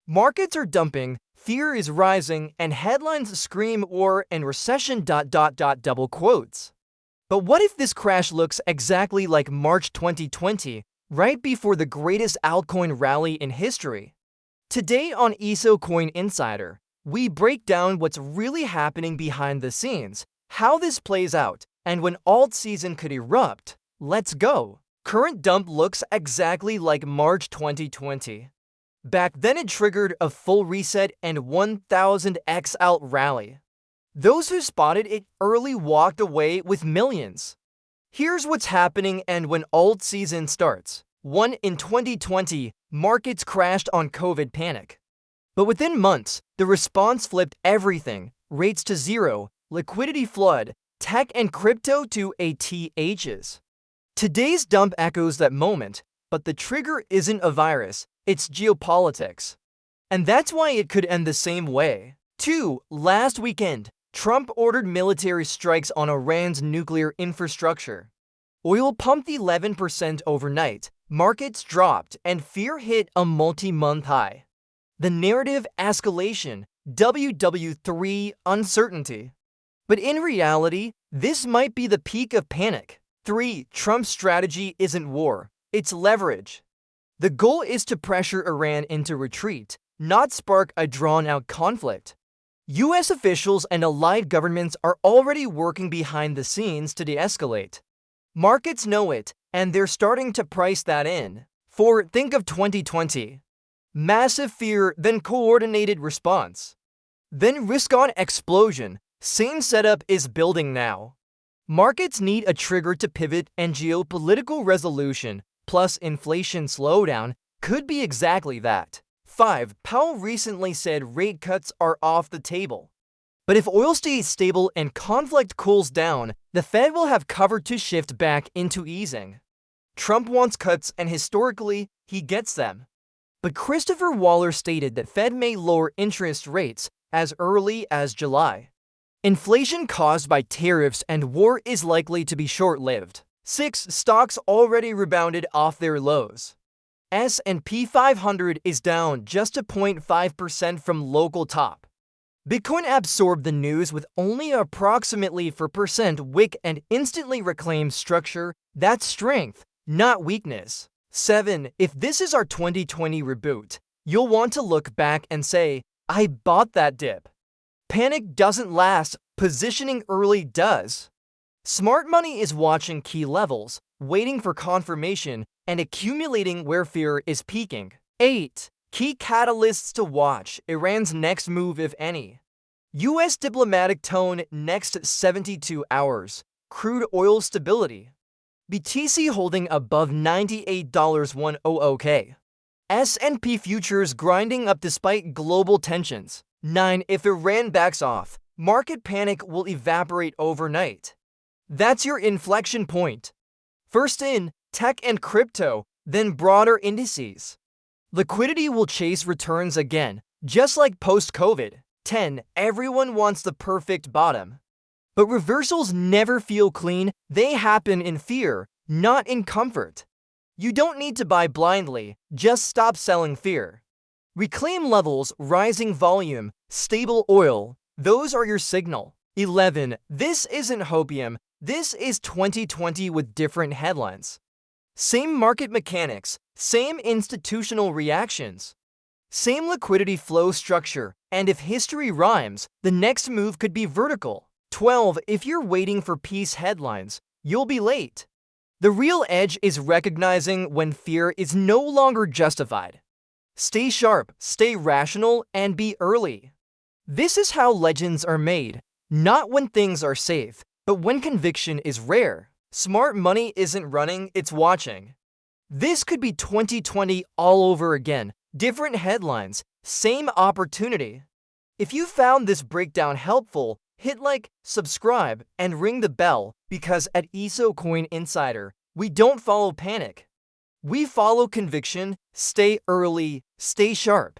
Markets are dumping, fear is rising, and headlines scream war and recession. Double quotes. But what if this crash looks exactly like March 2020, right before the greatest altcoin rally in history? Today on ISO Coin Insider, we break down what's really happening behind the scenes, how this plays out, and when Altseason could erupt. Let's go! Current dump looks exactly like March 2020. Back then it triggered a full reset and 1000x alt rally. Those who spotted it early walked away with millions. Here's what's happening and when Altseason starts. 1. In 2020, markets crashed on COVID panic. But within months, the response flipped everything. Rates to zero, liquidity flood, tech and crypto to ATHs. Today's dump echoes that moment, but the trigger isn't a virus, it's geopolitics. And that's why it could end the same way. 2. Last weekend, Trump ordered military strikes on Iran's nuclear infrastructure. Oil pumped 11% overnight, markets dropped, and fear hit a multi-month high. The narrative escalation, WW3 uncertainty. But in reality, this might be the peak of panic. 3. Trump's strategy isn't war, it's leverage. The goal is to pressure Iran into retreat, not spark a drawn-out conflict. US officials and allied governments are already working behind the scenes to de-escalate. Markets know it, and they're starting to price that in. 4. Think of 2020. Massive fear, then coordinated response. Then risk-on explosion. Same setup is building now. Markets need a trigger to pivot, and geopolitical resolution plus inflation slowdown could be exactly that. 5. Powell recently said rate cuts are off the table. But if oil stays stable and conflict cools down, the Fed will have cover to shift back into easing. Trump wants cuts, and historically, he gets them. But Christopher Waller stated that Fed may lower interest rates as early as July. Inflation caused by tariffs and war is likely to be short-lived. 6. Stocks already rebounded off their lows. S&P 500 is down just a 0.5% from local top. Bitcoin absorbed the news with only approximately 4% wick and instantly reclaimed structure. That's strength, not weakness. 7. If this is our 2020 reboot, you'll want to look back and say, I bought that dip. Panic doesn't last, positioning early does. Smart money is watching key levels, waiting for confirmation, and accumulating where fear is peaking. 8. Key catalysts to watch. Iran's next move, if any. U.S. diplomatic tone next 72 hours. Crude oil stability. BTC holding above $98.100K. S&P futures grinding up despite global tensions. 9. If Iran backs off, market panic will evaporate overnight. That's your inflection point. First in, tech and crypto, then broader indices. Liquidity will chase returns again, just like post-COVID. 10. Everyone wants the perfect bottom. But reversals never feel clean, they happen in fear, not in comfort. You don't need to buy blindly, just stop selling fear. Reclaim levels, rising volume, stable oil, those are your signal. 11. This isn't hopium, this is 2020 with different headlines. Same market mechanics, same institutional reactions, same liquidity flow structure, and if history rhymes, the next move could be vertical. 12. If you're waiting for peace headlines, you'll be late. The real edge is recognizing when fear is no longer justified. Stay sharp, stay rational, and be early. This is how legends are made, not when things are safe, but when conviction is rare. Smart money isn't running, it's watching. This could be 2020 all over again. Different headlines, same opportunity. If you found this breakdown helpful, hit like, subscribe, and ring the bell, because at ISO Coin Insider, we don't follow panic. We follow conviction, stay early, stay sharp.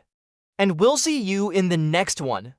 And we'll see you in the next one.